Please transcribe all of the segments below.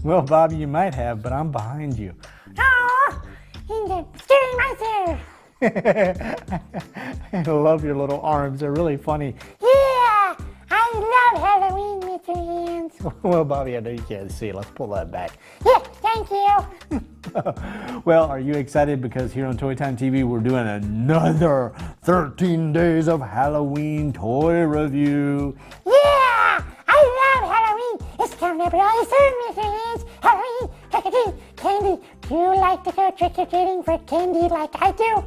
Well, Bobby, you might have, but I'm behind you. Oh, he's a scary monster. I love your little arms. They're really funny. Yeah, I love Halloween, Mr. Hands. Well, Bobby, I know you can't see. Let's pull that back. Yeah, thank you. Well, are you excited? Because here on Toy Time TV, we're doing another 13 days of Halloween toy review. Yeah, I love Halloween. It's coming up really soon, Mr. Hands. Halloween, trick-or-treat, candy. Do you like to go trick-or-treating for candy like I do?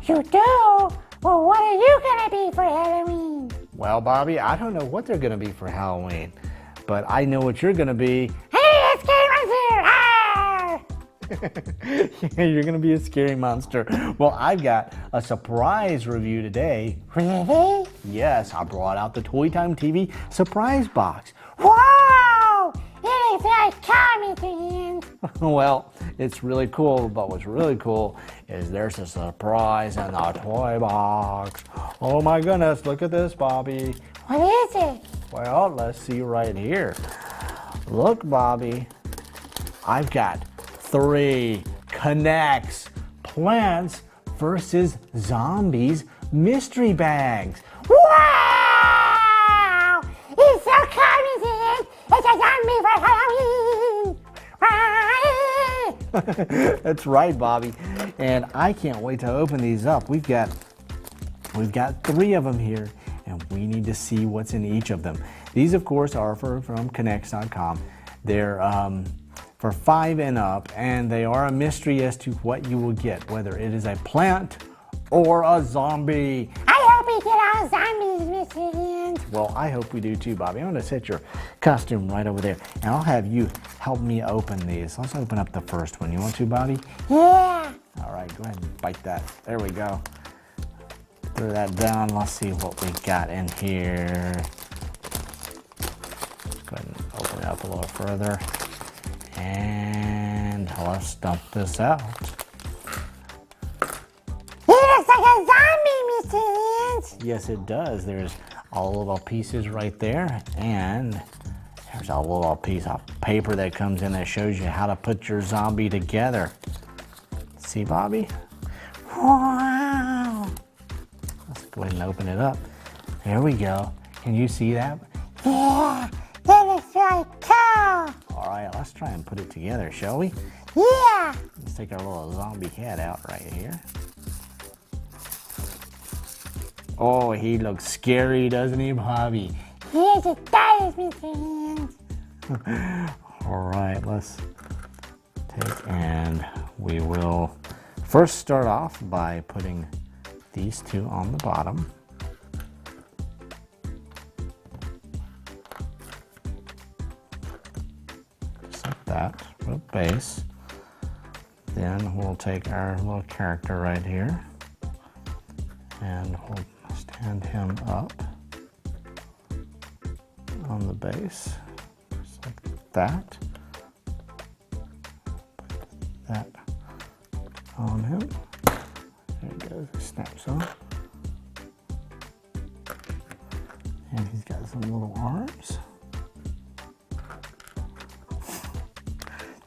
You do? Well, what are you gonna be for Halloween? Well, Bobby, I don't know what they're going to be for Halloween, but I know what you're going to be. Hey, it's Scary Monster! Ah! You're going to be a scary monster. Well, I've got a surprise review today. Really? Yes, I brought out the Toy Time TV surprise box. Wow! It is very cool, Mr. Hands. Well, it's really cool, but what's really cool is there's a surprise in the toy box. Oh my goodness, look at this, Bobby. What is it? Well, let's see right here. Look, Bobby, I've got 3 K'NEX Plants vs. Zombies mystery bags. Wow! It's so cool, Mr. Hands. It's a zombie for Halloween. That's right, Bobby. And I can't wait to open these up. We've got 3 of them here, and we need to see what's in each of them. These, of course, are from K'NEX.com. They're for 5 and up, and they are a mystery as to what you will get, whether it is a plant or a zombie. I hope we get all zombies, Mr. Hands. Well, I hope we do too, Bobby. I'm going to set your costume right over there, and I'll have you help me open these. Let's open up the first one. You want to, Bobby? Yeah. All right, go ahead and bite that. There we go. Throw that down. Let's see what we got in here. Let's go ahead and open it up a little further. And let's dump this out. He looks like a zombie, Mr. Hands. Yes, it does. There's all little pieces right there, and there's a little piece of paper that comes in that shows you how to put your zombie together. See, Bobby? Wow. Let's go ahead and open it up. There we go. Can you see that? Yeah, that looks really cool. All right, let's try and put it together, shall we? Yeah. Let's take our little zombie head out right here. Oh, he looks scary, doesn't he, Bobby? Here's a does, Mr. Hands. All right, let's take and we will first start off by putting these 2 on the bottom. Just like that, with a base. Then we'll take our little character right here and we'll stand him up on the base, just like that. Put that on him. There he goes, he snaps on. And he's got some little arms.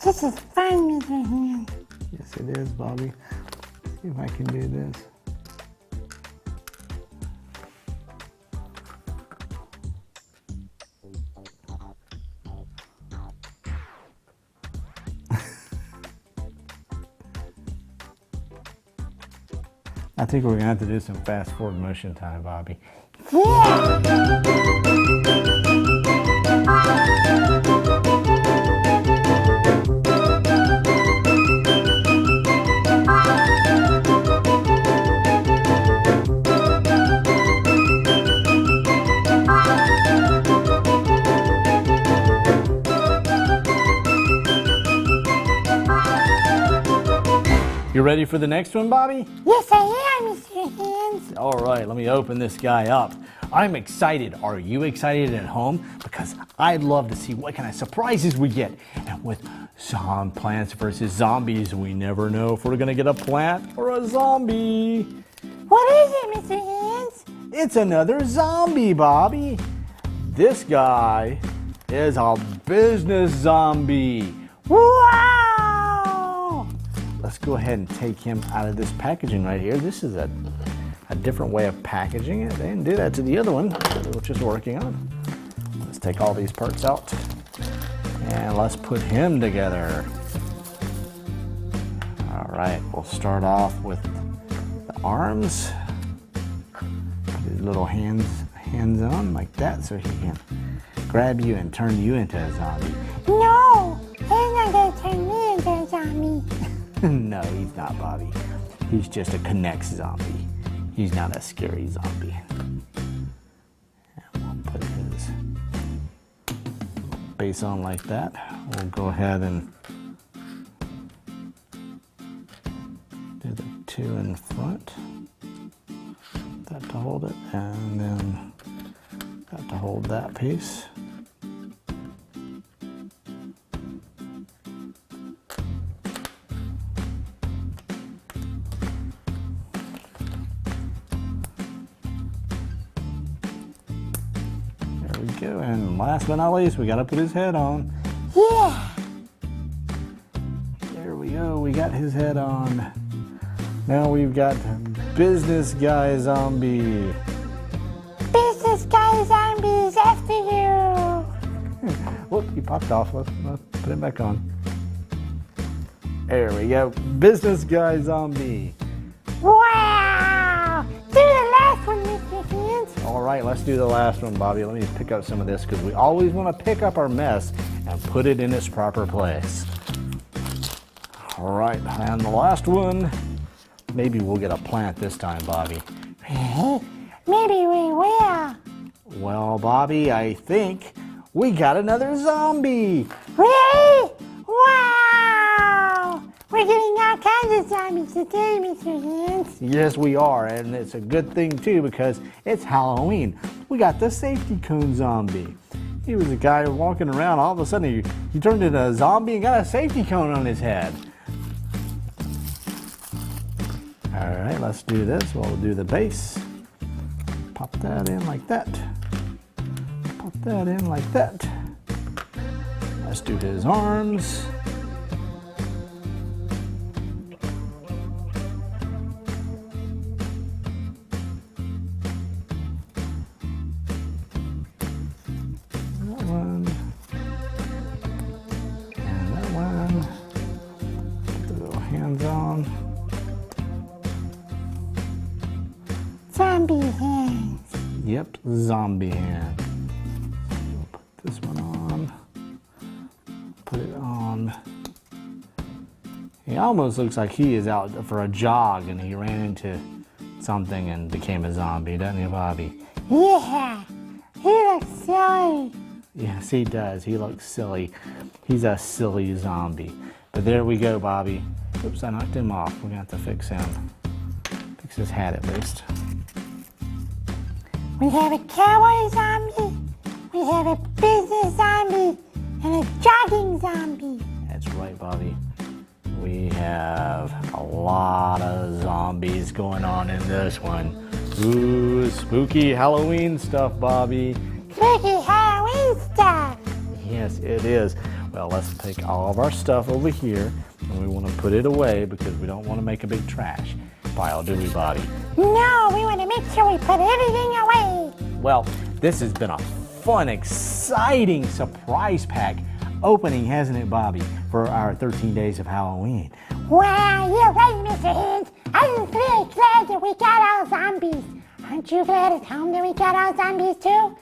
This is fun, Mr. Hands. Yes, it is, Bobby. Let's see if I can do this. I think we're gonna have to do some fast forward motion time, Bobby. Yeah. You ready for the next one, Bobby? Yes, I am, Mr. Hands. All right, let me open this guy up. I'm excited. Are you excited at home? Because I'd love to see what kind of surprises we get. And with Plants vs. Zombies, we never know if we're gonna get a plant or a zombie. What is it, Mr. Hands? It's another zombie, Bobby. This guy is a business zombie. Wow! Let's go ahead and take him out of this packaging right here. This is a different way of packaging it. They didn't do that to the other one, which is working on. Let's take all these parts out and let's put him together. All right, we'll start off with the arms. Put his little hands on like that so he can grab you and turn you into a zombie. No, he's not gonna turn me into a zombie. No, he's not, Bobby. He's just a K'NEX zombie. He's not a scary zombie. And we'll put his base on like that. We'll go ahead and do the two in front. That to hold it, and then that to hold that piece. There we go, and last but not least, we gotta put his head on. Yeah. There we go, we got his head on. Now we've got business guy zombie. Business guy zombies after you. Whoop, he popped off. Let's put it back on. There we go, business guy zombie. Wow. Do the last one, Mr. Hands. All right, let's do the last one, Bobby. Let me pick up some of this because we always want to pick up our mess and put it in its proper place. All right, and the last one. Maybe we'll get a plant this time, Bobby. Maybe we will. Well, Bobby, I think we got another zombie. Really? Wow. We're getting all kinds of zombies today, Mr. Hands. Yes, we are, and it's a good thing too because it's Halloween. We got the safety cone zombie. He was a guy walking around. All of a sudden, he turned into a zombie and got a safety cone on his head. All right, let's do this. We'll do the base. Pop that in like that. Pop that in like that. Let's do his arms. That one. And that one. Put the little hands on. Zombie hands. Yep, zombie hand. We'll put this one on. Put it on. He almost looks like he is out for a jog and he ran into something and became a zombie, doesn't he, Bobby? Yeah. He looks silly. Yes, he does. He looks silly. He's a silly zombie. But there we go, Bobby. Oops, I knocked him off. We're going to have to fix him. Fix his hat at least. We have a cowboy zombie, we have a business zombie, and a jogging zombie. That's right, Bobby. We have a lot of zombies going on in this one. Ooh, spooky Halloween stuff, Bobby. Spooky Halloween stuff. Yes, it is. Well, let's take all of our stuff over here, and we want to put it away because we don't want to make a big trash pile, do we, Bobby? No, we want to make sure we put everything away. Well, this has been a fun, exciting surprise pack opening, hasn't it, Bobby, for our 13 days of Halloween? Wow, you're right, Mr. Hands. I'm really glad that we got all zombies. Aren't you glad at home that we got all zombies too?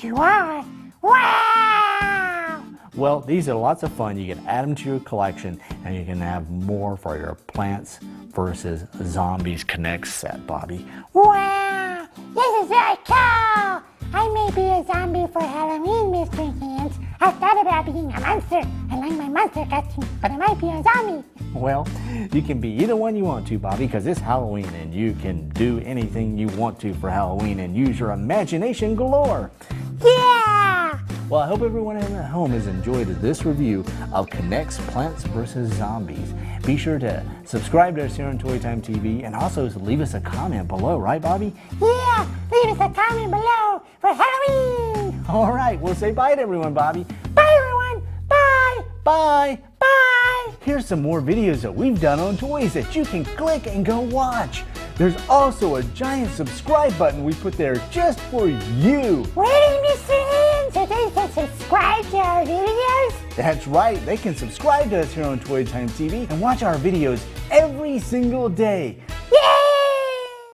You are. Wow! Well, these are lots of fun. You can add them to your collection and you can have more for your Plants vs. Zombies K'NEX set, Bobby. Wow! This is very cool! I may be a zombie for Halloween, Mr. Hands. I thought about being a monster. I like my monster costume, but I might be a zombie. Well, you can be either one you want to, Bobby, because it's Halloween and you can do anything you want to for Halloween and use your imagination galore. Yeah! Well, I hope everyone at home has enjoyed this review of K'NEX Plants vs. Zombies. Be sure to subscribe to us here on Toytime TV and also leave us a comment below, right, Bobby? Yeah! Leave us a comment below for Halloween! All right, we'll say bye to everyone, Bobby. Bye, everyone. Bye. Bye. Bye. Here's some more videos that we've done on toys that you can click and go watch. There's also a giant subscribe button we put there just for you. Really, Mr. Ian? So they can subscribe to our videos? That's right, they can subscribe to us here on Toy Time TV and watch our videos every single day.